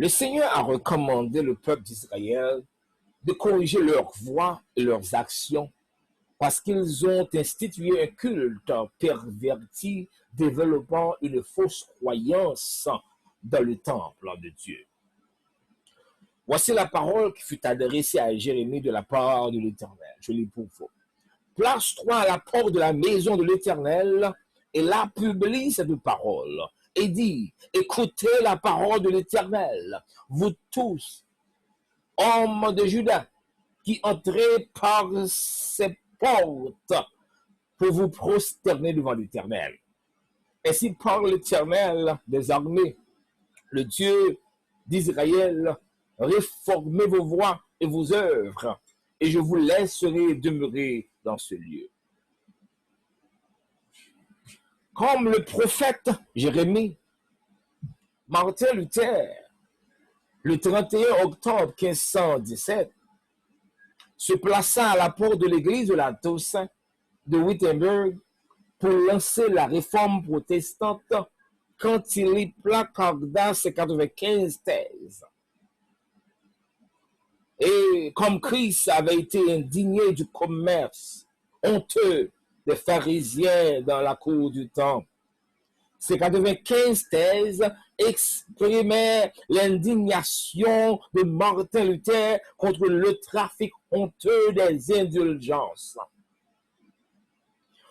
Le Seigneur a recommandé le peuple d'Israël de corriger leurs voies et leurs actions parce qu'ils ont institué un culte perverti, développant une fausse croyance dans le temple de Dieu. Voici la parole qui fut adressée à Jérémie de la part de l'Éternel. Je lis pour vous. Place-toi à la porte de la maison de l'Éternel et là publie cette parole et dis, écoutez la parole de l'Éternel, vous tous, hommes de Juda, qui entrez par ces portes pour vous prosterner devant l'Éternel. Ainsi parle l'Éternel des armées, le Dieu d'Israël, réformez vos voies et vos œuvres, et je vous laisserai demeurer dans ce lieu. Comme le prophète Jérémie, Martin Luther, le 31 octobre 1517, se plaça à la porte de l'église de la Toussaint de Wittenberg pour lancer la réforme protestante quand il y placarda ses 95 thèses. Et comme Christ avait été indigné du commerce honteux des pharisiens dans la cour du temple, ces 95 thèses exprimaient l'indignation de Martin Luther contre le trafic honteux des indulgences.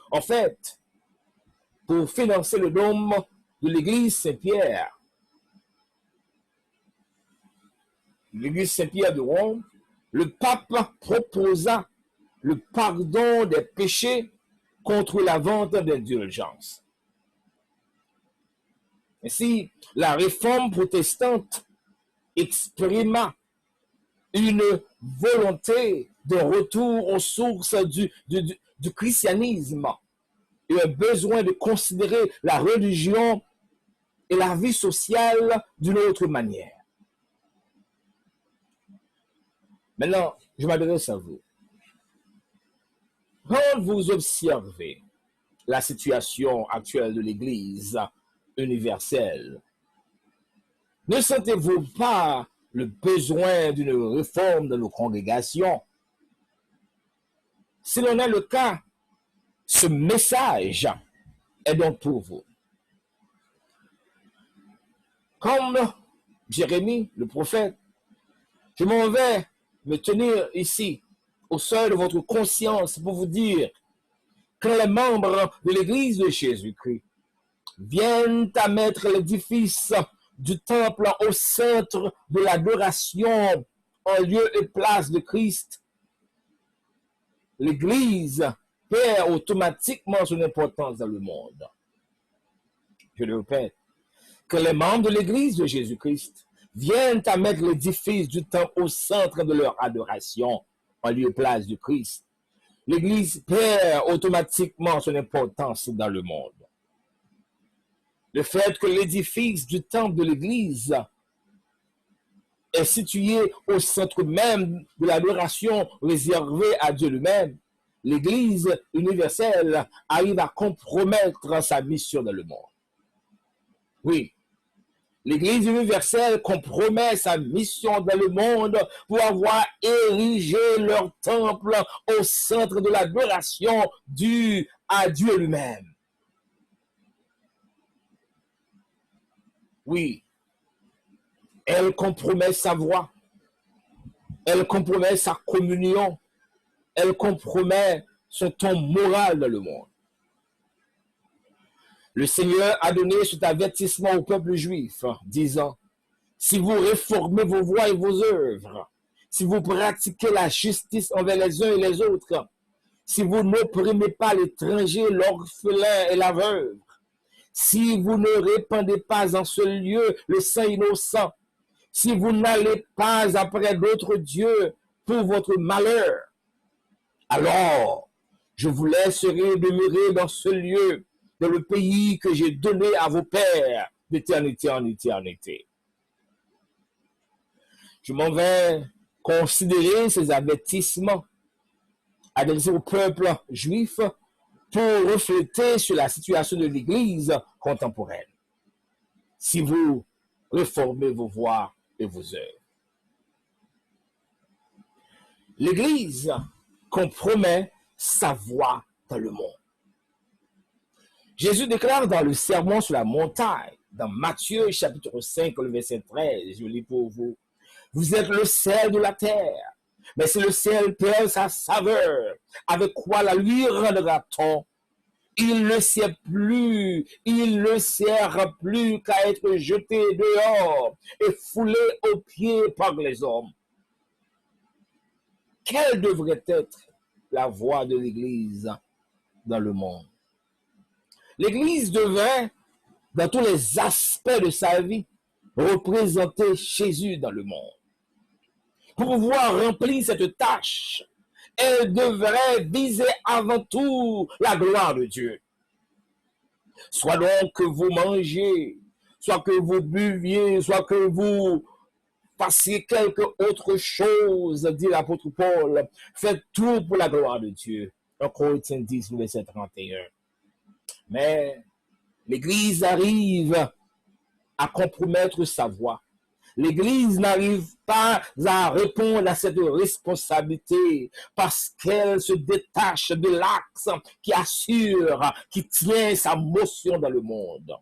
En fait, pour financer le dôme de l'église Saint-Pierre, l'église Saint-Pierre de Rome, le pape proposa le pardon des péchés contre la vente d'indulgences. Ainsi, la réforme protestante exprima une volonté de retour aux sources du christianisme et un besoin de considérer la religion et la vie sociale d'une autre manière. Maintenant, je m'adresse à vous. Quand vous observez la situation actuelle de l'Église universelle, ne sentez-vous pas le besoin d'une réforme de nos congrégations? Si l'on est le cas, ce message est donc pour vous. Comme Jérémie, le prophète, je m'en vais me tenir ici, au seuil de votre conscience, pour vous dire, quand les membres de l'Église de Jésus-Christ viennent à mettre l'édifice du temple au centre de l'adoration en lieu et place de Christ, l'Église perd automatiquement son importance dans le monde. Je le répète, que les membres de l'Église de Jésus-Christ viennent à mettre l'édifice du temple au centre de leur adoration en lieu et place de Christ, l'Église perd automatiquement son importance dans le monde. Le fait que l'édifice du temple de l'Église est situé au centre même de l'adoration réservée à Dieu lui-même, l'Église universelle arrive à compromettre sa mission dans le monde. Oui, l'Église universelle compromet sa mission dans le monde pour avoir érigé leur temple au centre de l'adoration due à Dieu lui-même. Oui, elle compromet sa voix, elle compromet sa communion, elle compromet son ton moral dans le monde. Le Seigneur a donné cet avertissement au peuple juif, disant, si vous réformez vos voies et vos œuvres, si vous pratiquez la justice envers les uns et les autres, si vous n'opprimez pas l'étranger, l'orphelin et la veuve, si vous ne répandez pas en ce lieu le sang innocent, si vous n'allez pas après d'autres dieux pour votre malheur, alors je vous laisserai demeurer dans ce lieu, dans le pays que j'ai donné à vos pères d'éternité en éternité. Je m'en vais considérer ces avertissements adressés au peuple juif pour refléter sur la situation de l'Église contemporaine. Si vous réformez vos voies et vos œuvres. L'Église compromet sa voix dans le monde. Jésus déclare dans le sermon sur la montagne, dans Matthieu chapitre 5, le verset 13, je lis pour vous, vous êtes le sel de la terre, mais si le sel perd sa saveur, avec quoi la lui rendra-t-on? Il ne sert plus qu'à être jeté dehors et foulé aux pieds par les hommes. Quelle devrait être la voix de l'Église dans le monde? L'Église devrait, dans tous les aspects de sa vie, représenter Jésus dans le monde. Pour pouvoir remplir cette tâche, elle devrait viser avant tout la gloire de Dieu. Soit donc que vous mangez, soit que vous buviez, soit que vous fassiez quelque autre chose, dit l'apôtre Paul, faites tout pour la gloire de Dieu. 1 Corinthiens 10, verset 31. Mais l'Église arrive à compromettre sa voix. L'Église n'arrive pas à répondre à cette responsabilité parce qu'elle se détache de l'axe qui assure, qui tient sa motion dans le monde.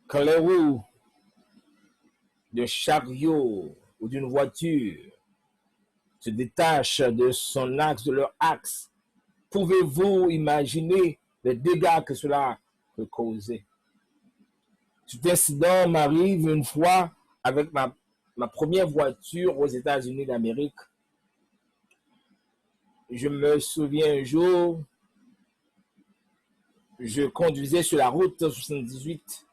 Quand les roues d'un chariot ou d'une voiture se détachent de son axe, de leur axe, pouvez-vous imaginer les dégâts que cela peut causer? Cet incident m'arrive une fois avec ma première voiture aux États-Unis d'Amérique. Je me souviens un jour, je conduisais sur la route 78.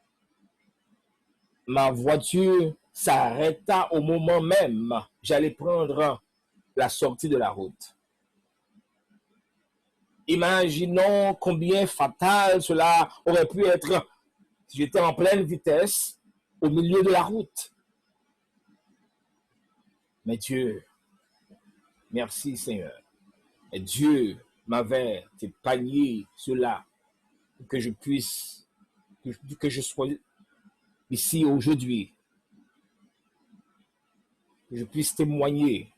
Ma voiture s'arrêta au moment même. J'allais prendre la sortie de la route. Imaginons combien fatal cela aurait pu être si j'étais en pleine vitesse au milieu de la route. Mais Dieu, merci Seigneur, et Dieu m'avait épargné cela, que je puisse, que je sois ici aujourd'hui, que je puisse témoigner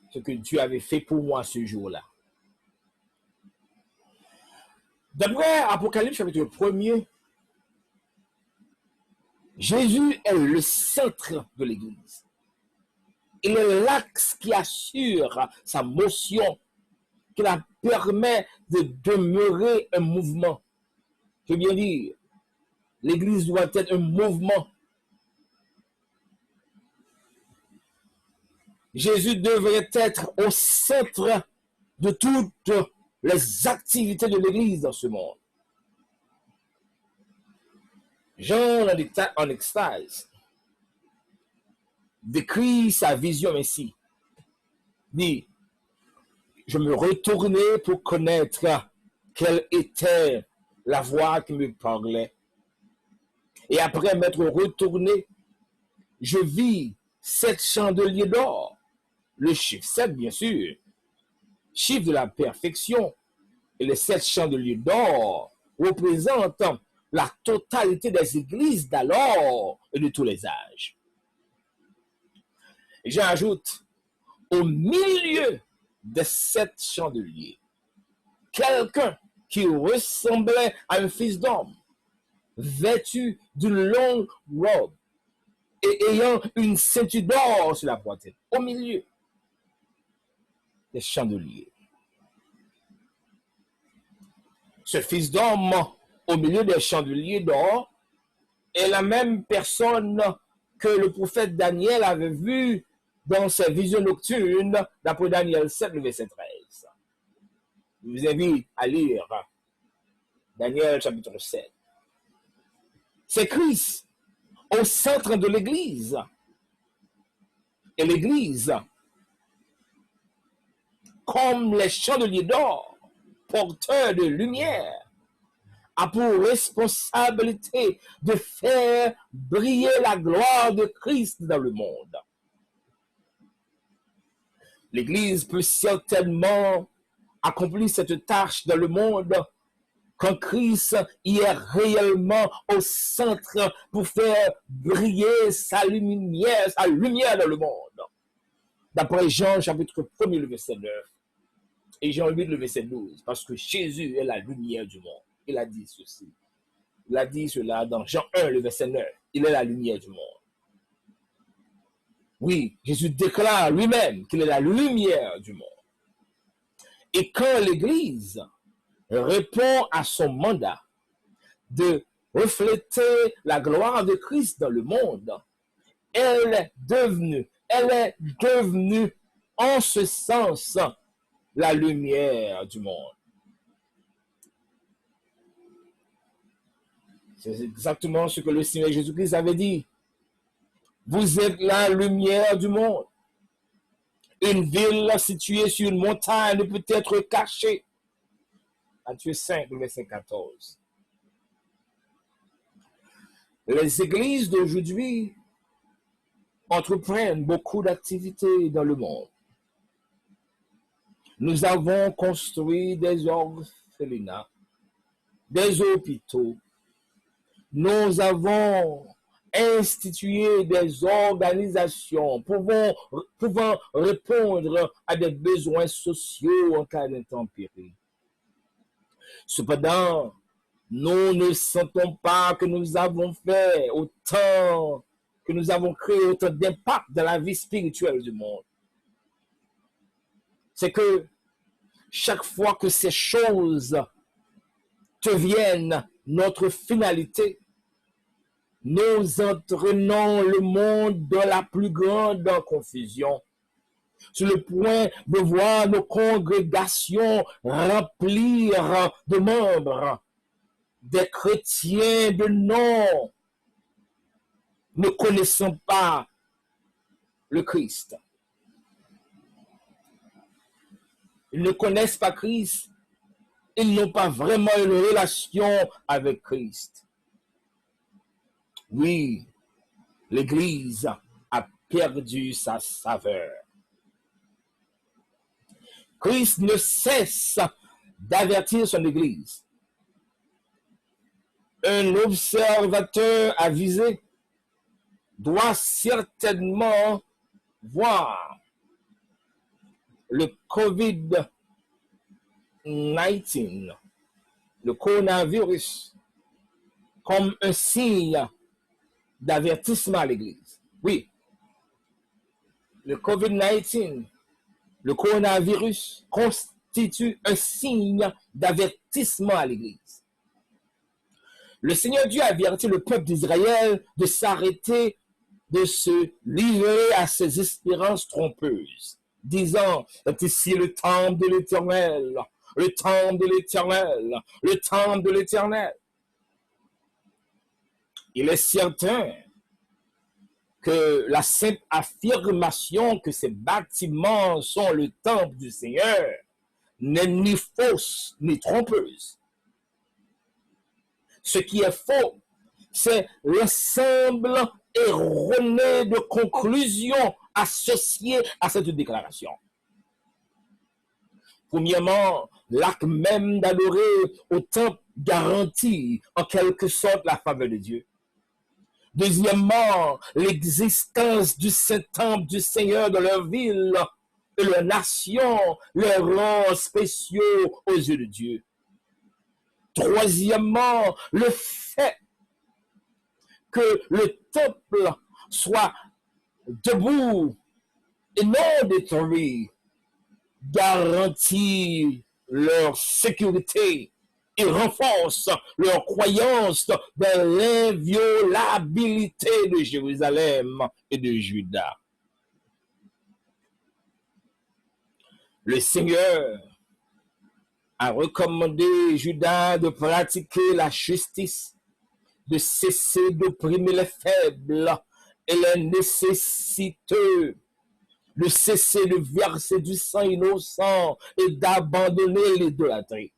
ce que Dieu avait fait pour moi ce jour-là. D'après Apocalypse chapitre 1er, Jésus est le centre de l'Église. Il est l'axe qui assure sa motion, qui la permet de demeurer un mouvement. Je veux bien dire, l'Église doit être un mouvement. Jésus devrait être au centre de toutes les activités de l'Église dans ce monde. Jean, en extase, décrit sa vision ainsi. Dit, je me retournais pour connaître quelle était la voix qui me parlait. Et après m'être retourné, je vis 7 chandeliers d'or. Le chiffre 7, bien sûr, chiffre de la perfection. Et les 7 chandeliers d'or représentent la totalité des églises d'alors et de tous les âges. Et j'ajoute, au milieu des 7 chandeliers, quelqu'un qui ressemblait à un fils d'homme, vêtu d'une longue robe et ayant une ceinture d'or sur la poitrine, au milieu des chandeliers. Ce fils d'homme, au milieu des chandeliers d'or, est la même personne que le prophète Daniel avait vu dans ses visions nocturnes, d'après Daniel 7, le verset 13. Je vous invite à lire Daniel chapitre 7. C'est Christ au centre de l'Église. Et l'Église, comme les chandeliers d'or, porteurs de lumière, a pour responsabilité de faire briller la gloire de Christ dans le monde. L'Église peut certainement accomplir cette tâche dans le monde quand Christ y est réellement au centre pour faire briller sa lumière dans le monde. D'après Jean chapitre 1, le verset 9, et Jean 8, le verset 12, parce que Jésus est la lumière du monde. Il a dit ceci. Il a dit cela dans Jean 1, le verset 9. Il est la lumière du monde. Oui, Jésus déclare lui-même qu'il est la lumière du monde. Et quand l'Église répond à son mandat de refléter la gloire de Christ dans le monde, elle est devenue en ce sens la lumière du monde. C'est exactement ce que le Seigneur Jésus-Christ avait dit. Vous êtes la lumière du monde. Une ville située sur une montagne ne peut être cachée. Matthieu 5, verset 14. Les églises d'aujourd'hui entreprennent beaucoup d'activités dans le monde. Nous avons construit des orphelinats, des hôpitaux. Nous avons institué des organisations pouvant répondre à des besoins sociaux en cas d'intempérie. Cependant, nous ne sentons pas que nous avons fait autant, que nous avons créé autant d'impact dans la vie spirituelle du monde. C'est que chaque fois que ces choses deviennent notre finalité, nous entraînons le monde dans la plus grande confusion, sur le point de voir nos congrégations remplir de membres, des chrétiens de nom, ne connaissant pas le Christ. Ils ne connaissent pas Christ, ils n'ont pas vraiment une relation avec Christ. Oui, l'Église a perdu sa saveur. Christ ne cesse d'avertir son Église. Un observateur avisé doit certainement voir le COVID-19, le coronavirus, comme un signe d'avertissement à l'Église. Oui, le COVID-19, le coronavirus constitue un signe d'avertissement à l'Église. Le Seigneur Dieu avertit le peuple d'Israël de s'arrêter, de se livrer à ses espérances trompeuses, disant, c'est ici le temple de l'Éternel, le temple de l'Éternel, le temple de l'Éternel. Il est certain que la sainte affirmation que ces bâtiments sont le temple du Seigneur n'est ni fausse ni trompeuse. Ce qui est faux, c'est l'ensemble erroné de conclusions associées à cette déclaration. Premièrement, l'acte même d'adorer au temple garantit en quelque sorte la faveur de Dieu. Deuxièmement, l'existence du Saint-Temple du Seigneur dans leur ville et leur nation leur rend spéciaux aux yeux de Dieu. Troisièmement, le fait que le temple soit debout et non détruit garantit leur sécurité et renforce leur croyance dans l'inviolabilité de Jérusalem et de Juda. Le Seigneur a recommandé Juda de pratiquer la justice, de cesser d'opprimer les faibles et les nécessiteux, de cesser de verser du sang innocent et d'abandonner l'idolâtrie.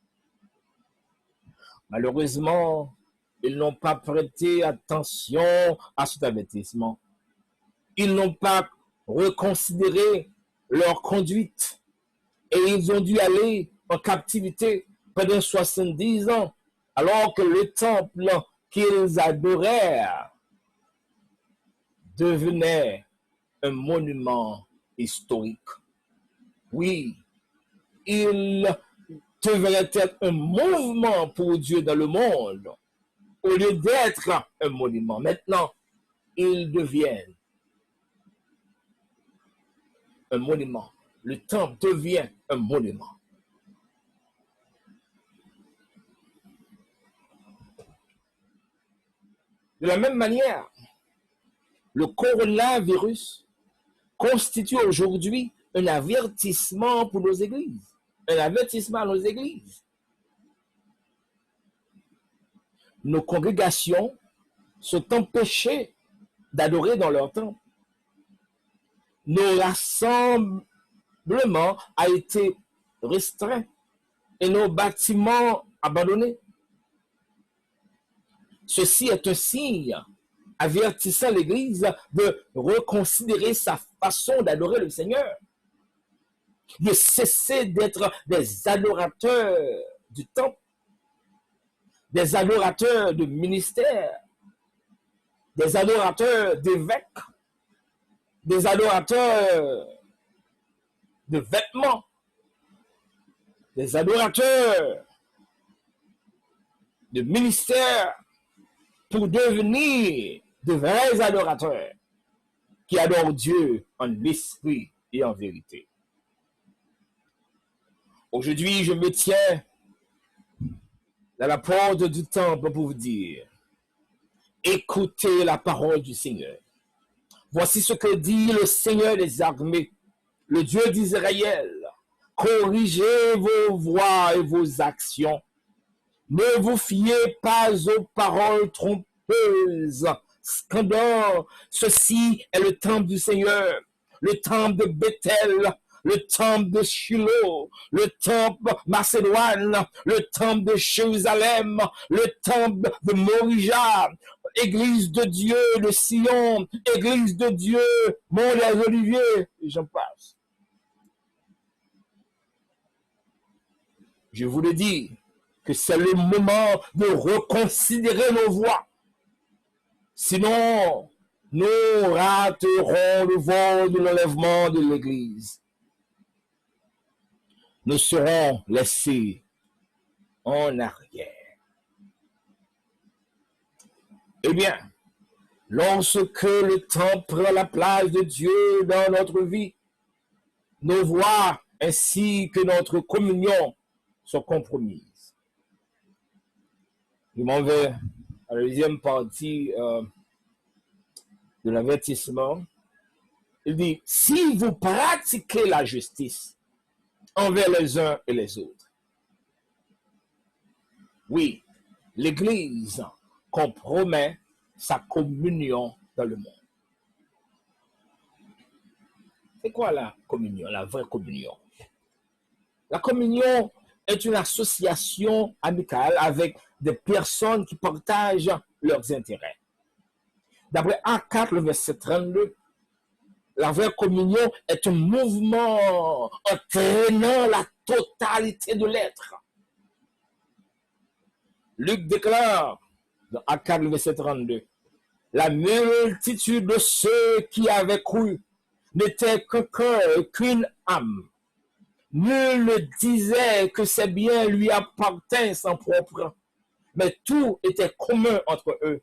Malheureusement, ils n'ont pas prêté attention à cet avertissement. Ils n'ont pas reconsidéré leur conduite et ils ont dû aller en captivité pendant 70 ans alors que le temple qu'ils adorèrent devenait un monument historique. Oui, il devrait être un mouvement pour Dieu dans le monde, au lieu d'être un monument. Maintenant, ils deviennent un monument. Le temple devient un monument. De la même manière, le coronavirus constitue aujourd'hui un avertissement pour nos églises. Un avertissement à nos églises. Nos congrégations sont empêchées d'adorer dans leur temple. Nos rassemblements ont été restreints et nos bâtiments abandonnés. Ceci est un signe avertissant l'Église de reconsidérer sa façon d'adorer le Seigneur, de cesser d'être des adorateurs du temple, des adorateurs de ministère, des adorateurs d'évêques, des adorateurs de vêtements, des adorateurs de ministère, pour devenir de vrais adorateurs qui adorent Dieu en l'esprit et en vérité. Aujourd'hui, je me tiens dans la porte du temple pour vous dire, écoutez la parole du Seigneur. Voici ce que dit le Seigneur des armées, le Dieu d'Israël. Corrigez vos voies et vos actions. Ne vous fiez pas aux paroles trompeuses. Scandale, ceci est le temple du Seigneur, le temple de Bethel, le temple de Shiloh, le temple Macédoine, le temple de Jérusalem, le temple de Morija, Église de Dieu de Sion, Église de Dieu, Mont des Oliviers, et j'en passe. Je vous le dis, que c'est le moment de reconsidérer nos voies. Sinon, nous raterons le vol de l'enlèvement de l'Église. Nous serons laissés en arrière. Eh bien, lorsque le temps prend la place de Dieu dans notre vie, nos voies ainsi que notre communion sont compromises. Je m'en vais à la deuxième partie de l'avertissement. Il dit, si vous pratiquez la justice envers les uns et les autres, oui, l'Église compromet sa communion dans le monde. C'est quoi la communion, la vraie communion? La communion est une association amicale avec des personnes qui partagent leurs intérêts. D'après Actes 4, le verset 32, la vraie communion est un mouvement entraînant la totalité de l'être. Luc déclare, dans Actes 4, le verset 32, la multitude de ceux qui avaient cru n'était qu'un cœur et qu'une âme. Nul ne disait que ses biens lui appartinssent en propre, mais tout était commun entre eux.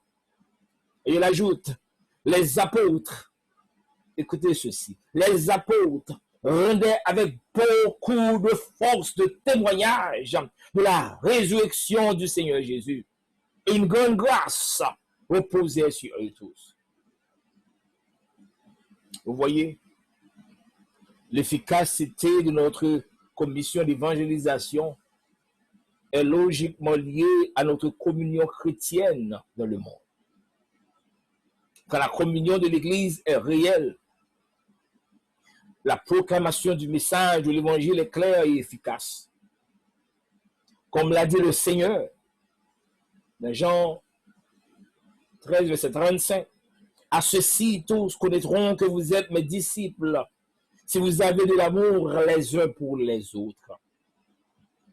Et il ajoute, les apôtres, écoutez ceci, les apôtres rendaient avec beaucoup de force de témoignage de la résurrection du Seigneur Jésus. Et une grande grâce reposait sur eux tous. Vous voyez, l'efficacité de notre commission d'évangélisation est logiquement liée à notre communion chrétienne dans le monde. Quand la communion de l'Église est réelle, la proclamation du message de l'Évangile est claire et efficace. Comme l'a dit le Seigneur dans Jean 13, verset 35, à ceux-ci tous connaîtront que vous êtes mes disciples, si vous avez de l'amour les uns pour les autres.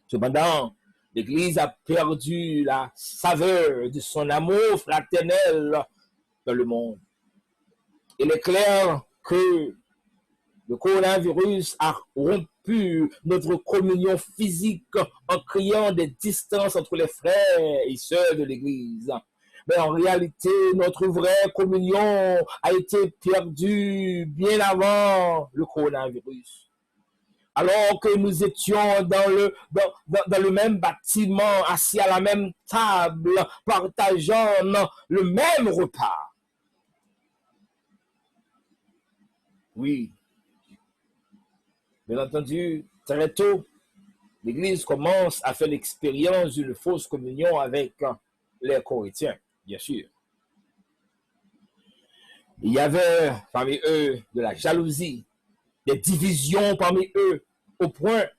Cependant, L'Église a perdu la saveur de son amour fraternel dans le monde. Il est clair que le coronavirus a rompu notre communion physique en créant des distances entre les frères et sœurs de l'Église. Mais en réalité, notre vraie communion a été perdue bien avant le coronavirus. Alors que nous étions dans le même bâtiment, assis à la même table, partageant le même repas. Oui, bien entendu, très tôt, l'Église commence à faire l'expérience d'une fausse communion avec les Corinthiens, bien sûr. Il y avait parmi eux de la jalousie, des divisions parmi eux, au point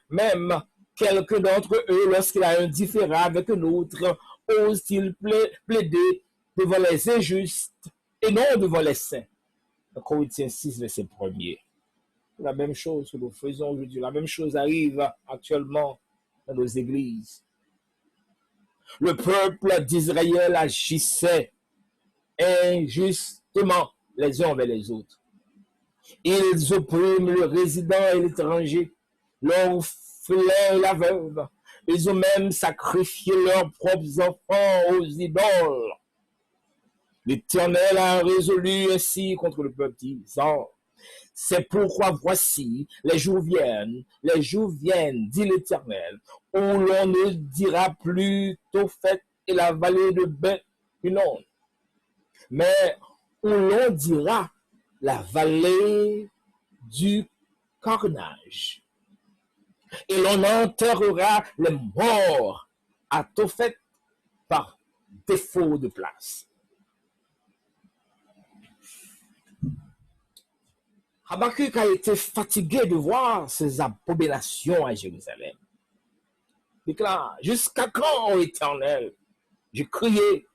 même quelqu'un d'entre eux, lorsqu'il a un différend avec un autre, ose-t-il plaider devant les injustes et non devant les saints. Corinthiens 6, verset 1er. La même chose que nous faisons aujourd'hui, la même chose arrive actuellement dans nos églises. Le peuple d'Israël agissait injustement les uns envers les autres. Ils oppriment le résident et l'étranger, l'orphelin et la veuve. Ils ont même sacrifié leurs propres enfants aux idoles. L'Éternel a résolu ainsi contre le peuple disant, c'est pourquoi voici, les jours viennent, dit l'Éternel, où l'on ne dira plus Tophet et la vallée de Ben-Hinnom, mais où l'on dira la vallée du carnage. Et l'on enterrera les morts à Tophet par défaut de place. Habakkuk a été fatigué de voir ces abominations à Jérusalem. Il déclare, jusqu'à quand, ô Éternel? J'ai crié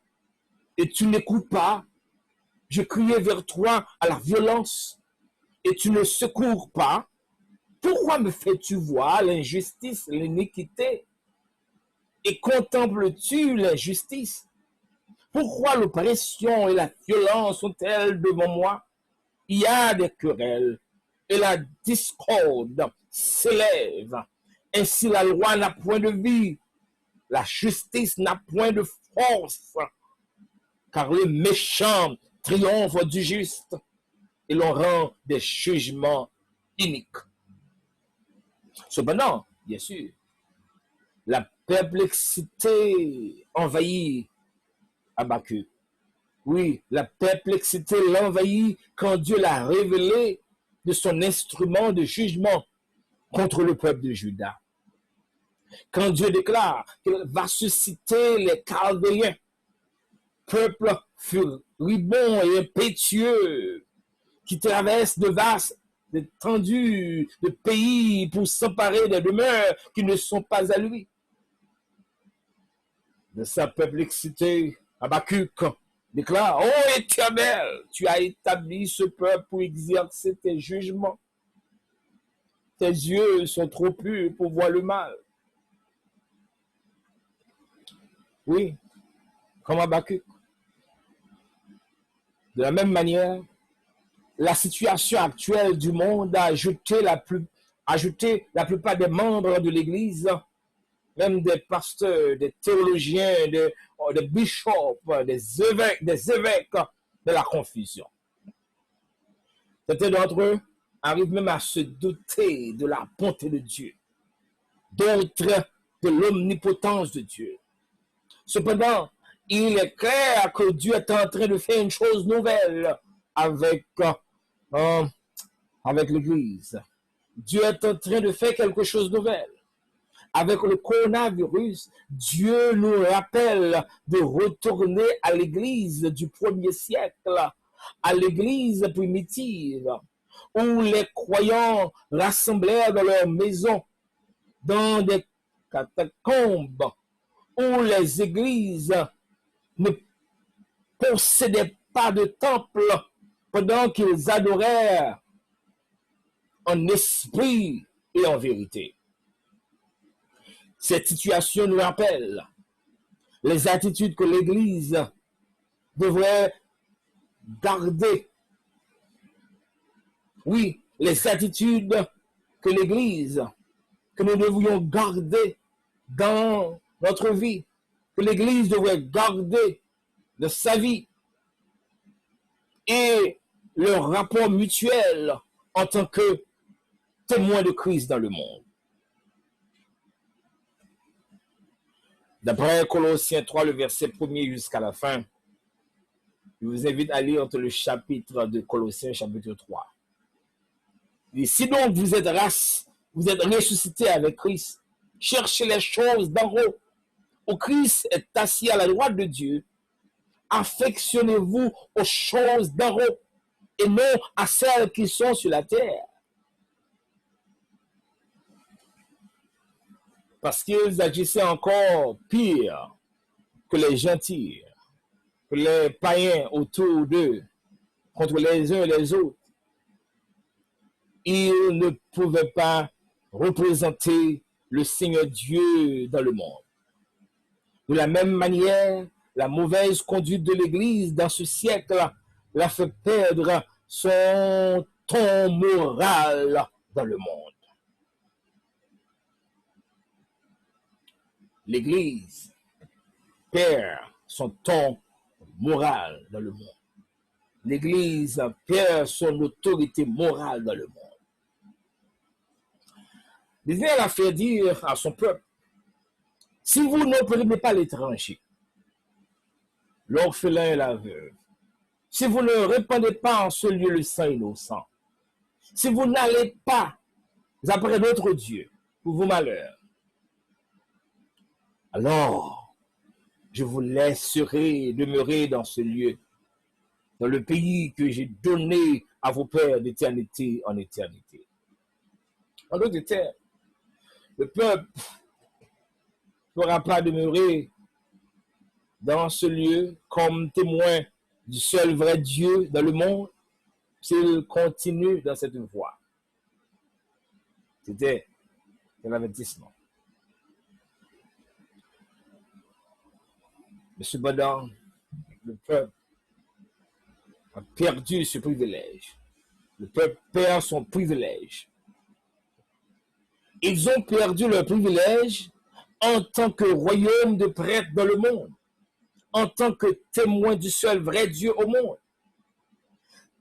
et tu n'écoutes pas. J'ai crié vers toi à la violence et tu ne secours pas. Pourquoi me fais-tu voir l'injustice, l'iniquité et contemples-tu l'injustice? Pourquoi l'oppression et la violence sont-elles devant moi? Il y a des querelles et la discorde s'élève. Ainsi la loi n'a point de vie, la justice n'a point de force, car le méchant triomphe du juste et l'on rend des jugements iniques. Cependant, bien sûr, la perplexité envahit Habakkuk. Oui, la perplexité l'envahit quand Dieu l'a révélé de son instrument de jugement contre le peuple de Juda. Quand Dieu déclare qu'il va susciter les Chaldéens, peuple furibond et impétueux, qui traverse de vastes étendues de pays pour s'emparer des demeures qui ne sont pas à lui. De sa perplexité, Habakkuk déclare, ô Éternel, tu as établi ce peuple pour exercer tes jugements. Tes yeux sont trop purs pour voir le mal. Oui, comme Habakkuk. De la même manière, la situation actuelle du monde a ajouté la plupart des membres de l'Église, même des pasteurs, des théologiens, des bishops, des évêques de la confusion. Certains d'entre eux arrivent même à se douter de la bonté de Dieu, d'autres de l'omnipotence de Dieu. Cependant, il est clair que Dieu est en train de faire une chose nouvelle avec l'Église. Dieu est en train de faire quelque chose de nouvel. Avec le coronavirus, Dieu nous rappelle de retourner à l'Église du premier siècle, à l'Église primitive, où les croyants rassemblèrent dans leurs maisons, dans des catacombes, où les églises ne possédaient pas de temple pendant qu'ils adorèrent en esprit et en vérité. Cette situation nous rappelle les attitudes que l'Église devrait garder. Oui, les attitudes que l'Église, que nous devrions garder dans notre vie, que l'Église devrait garder de sa vie et le rapport mutuel en tant que témoin de Christ dans le monde. D'après Colossiens 3, le verset 1er jusqu'à la fin, je vous invite à lire le chapitre de Colossiens, chapitre 3. Et si donc vous êtes ressuscité avec Christ, cherchez les choses d'en haut, où Christ est assis à la droite de Dieu. Affectionnez-vous aux choses d'en haut et non à celles qui sont sur la terre. Parce qu'ils agissaient encore pire que les gentils, que les païens autour d'eux, contre les uns et les autres. Ils ne pouvaient pas représenter le Seigneur Dieu dans le monde. De la même manière, la mauvaise conduite de l'Église dans ce siècle l'a fait perdre son ton moral dans le monde. L'Église perd son ton moral dans le monde. L'Église perd son autorité morale dans le monde. L'Église a fait dire à son peuple, si vous n'opprimez pas l'étranger, l'orphelin et la veuve, si vous ne répandez pas en ce lieu le sang innocent, si vous n'allez pas après d'autres dieux pour vos malheurs, alors je vous laisserai demeurer dans ce lieu, dans le pays que j'ai donné à vos pères d'éternité en éternité. En d'autres termes, le peuple ne pourra pas demeurer dans ce lieu comme témoin du seul vrai Dieu dans le monde s'il continue dans cette voie. C'était un avertissement. Mais cependant, le peuple a perdu ce privilège. Le peuple perd son privilège. Ils ont perdu leur privilège en tant que royaume de prêtres dans le monde, en tant que témoin du seul vrai Dieu au monde.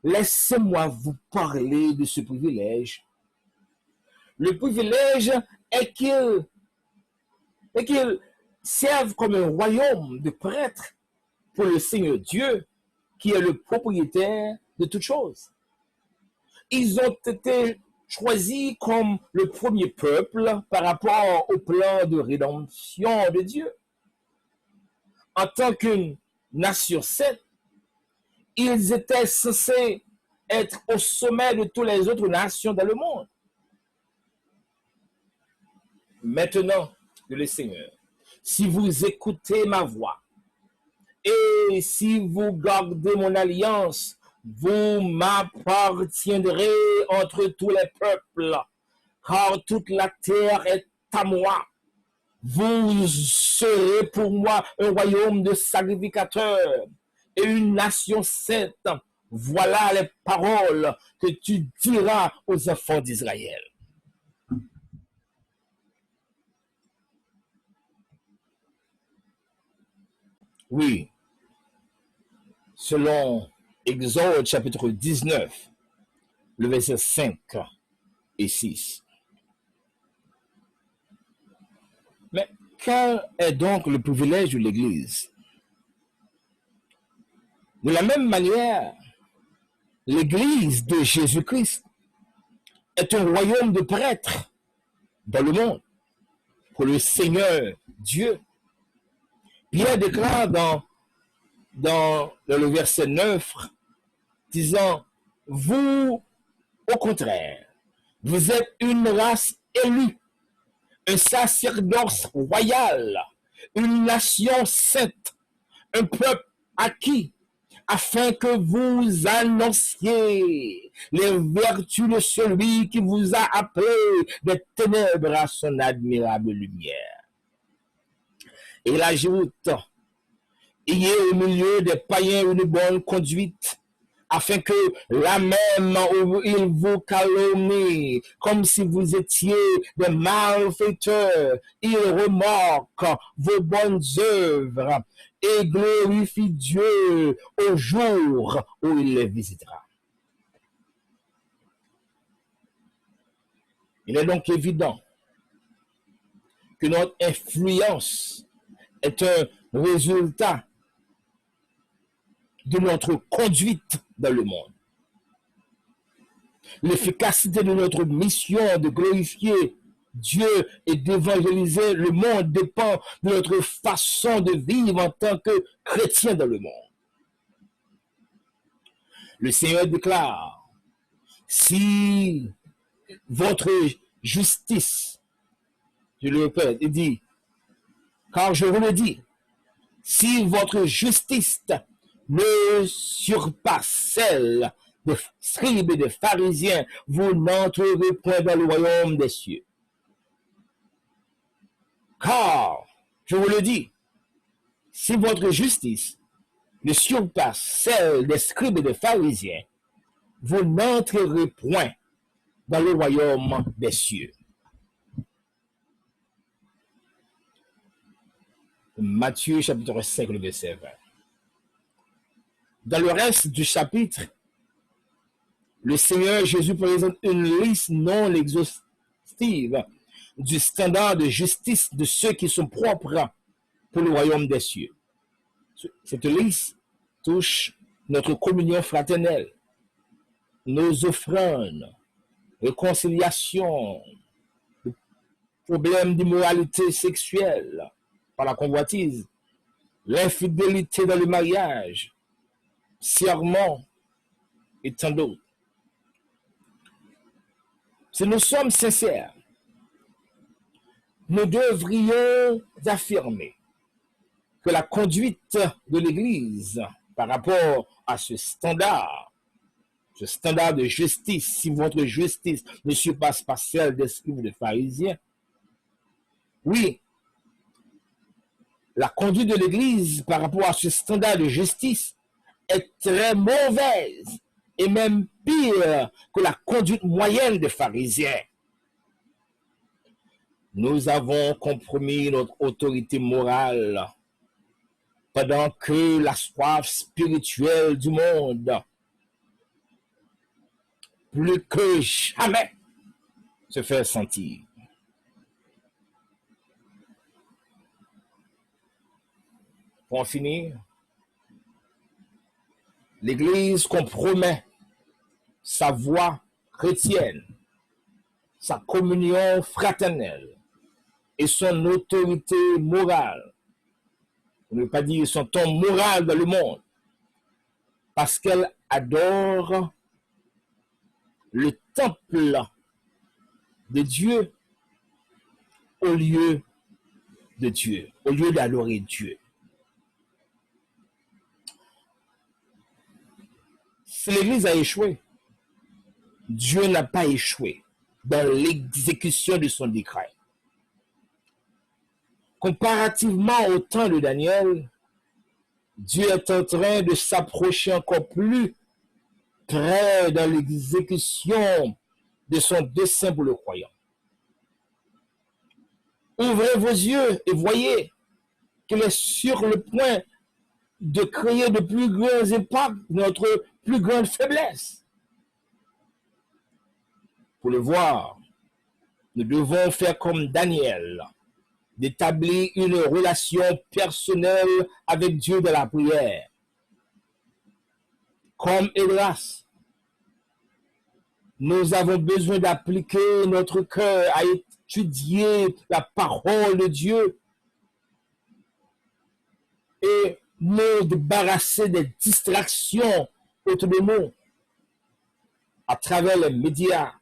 Laissez-moi vous parler de ce privilège. Le privilège est qu'il serve comme un royaume de prêtres pour le Seigneur Dieu, qui est le propriétaire de toutes choses. Ils ont été choisis comme le premier peuple par rapport au plan de rédemption de Dieu. En tant qu'une nation sainte, ils étaient censés être au sommet de toutes les autres nations dans le monde. Maintenant, dit le Seigneur, si vous écoutez ma voix et si vous gardez mon alliance, vous m'appartiendrez entre tous les peuples, car toute la terre est à moi. Vous serez pour moi un royaume de sacrificateurs et une nation sainte. Voilà les paroles que tu diras aux enfants d'Israël. Oui, selon Exode chapitre 19, le verset 5 et 6. Mais quel est donc le privilège de l'Église? De la même manière, l'Église de Jésus-Christ est un royaume de prêtres dans le monde pour le Seigneur Dieu. Pierre déclare dans le verset 9, disant, vous, au contraire, vous êtes une race élue, un sacerdoce royal, une nation sainte, un peuple acquis, afin que vous annonciez les vertus de celui qui vous a appelé des ténèbres à son admirable lumière. Et il ajoute, ayez au milieu des païens une bonne conduite, afin que la même où ils vous calomnient, comme si vous étiez des malfaiteurs, ils remarquent vos bonnes œuvres et glorifient Dieu au jour où il les visitera. Il est donc évident que notre influence est un résultat de notre conduite dans le monde. L'efficacité de notre mission de glorifier Dieu et d'évangéliser le monde dépend de notre façon de vivre en tant que chrétien dans le monde. Le Seigneur déclare, si votre justice, je le répète, il dit, car je vous le dis, si votre justice ne surpasse celle des scribes et des pharisiens, vous n'entrerez point dans le royaume des cieux. Car, je vous le dis, si votre justice ne surpasse celle des scribes et des pharisiens, vous n'entrerez point dans le royaume des cieux. Matthieu chapitre 5, le verset 20. Dans le reste du chapitre, le Seigneur Jésus présente une liste non exhaustive du standard de justice de ceux qui sont propres pour le royaume des cieux. Cette liste touche notre communion fraternelle, nos offrandes, réconciliation, problèmes d'immoralité sexuelle par la convoitise, l'infidélité dans le mariage, serment et tant d'autres. Si nous sommes sincères, nous devrions affirmer que la conduite de l'Église par rapport à ce standard de justice, si votre justice ne surpasse pas celle des scribes et des pharisiens, oui, la conduite de l'Église par rapport à ce standard de justice est très mauvaise et même pire que la conduite moyenne des pharisiens. Nous avons compromis notre autorité morale pendant que la soif spirituelle du monde, plus que jamais, se fait sentir. Pour en finir, l'Église compromet sa voie chrétienne, sa communion fraternelle et son autorité morale, on ne veut pas dire son ton moral dans le monde, parce qu'elle adore le temple de Dieu au lieu de Dieu, au lieu d'adorer Dieu. Si l'Église a échoué, Dieu n'a pas échoué dans l'exécution de son décret. Comparativement au temps de Daniel, Dieu est en train de s'approcher encore plus près dans l'exécution de son dessein pour le croyant. Ouvrez vos yeux et voyez qu'il est sur le point de créer de plus grands impacts, notre plus grande faiblesse. Pour le voir, nous devons faire comme Daniel, d'établir une relation personnelle avec Dieu dans la prière. Comme Esdras, nous avons besoin d'appliquer notre cœur à étudier la parole de Dieu et nous débarrasser des distractions autour de nous à travers les médias,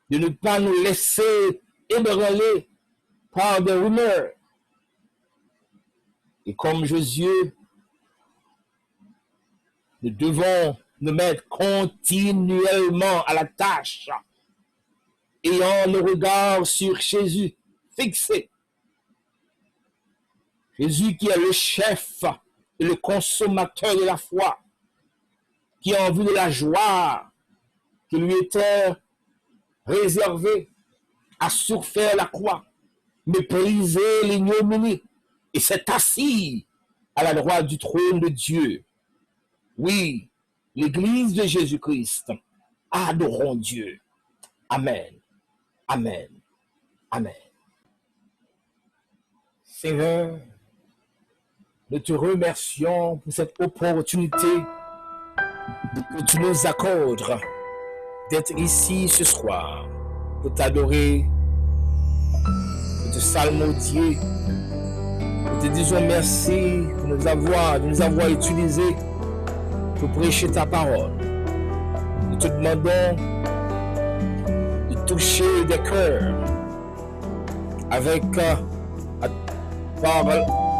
de ne pas nous laisser ébranler par des rumeurs. Et comme Josué, nous devons nous mettre continuellement à la tâche, ayant le regard sur Jésus fixé, Jésus qui est le chef et le consommateur de la foi, qui a envie de la joie qui lui était réservée, a souffert la croix, méprisé l'ignominie et s'est assis à la droite du trône de Dieu. Oui, l'Église de Jésus-Christ, adorons Dieu. Amen, amen, amen. Seigneur, nous te remercions pour cette opportunité que tu nous accordes d'être ici ce soir pour t'adorer, pour te salmodier. Nous te disons merci de nous avoir utilisés pour prêcher ta parole. Nous te demandons de toucher des cœurs avec par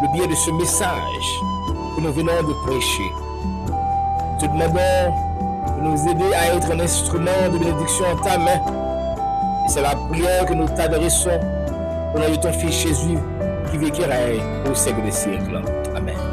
le biais de ce message que nous venons de prêcher. Nous te demandons de nous aider à être un instrument de bénédiction en ta main. Et c'est la prière que nous t'adressons au nom de ton Fils Jésus qui vit et qui règne au siècle des siècles. Amen.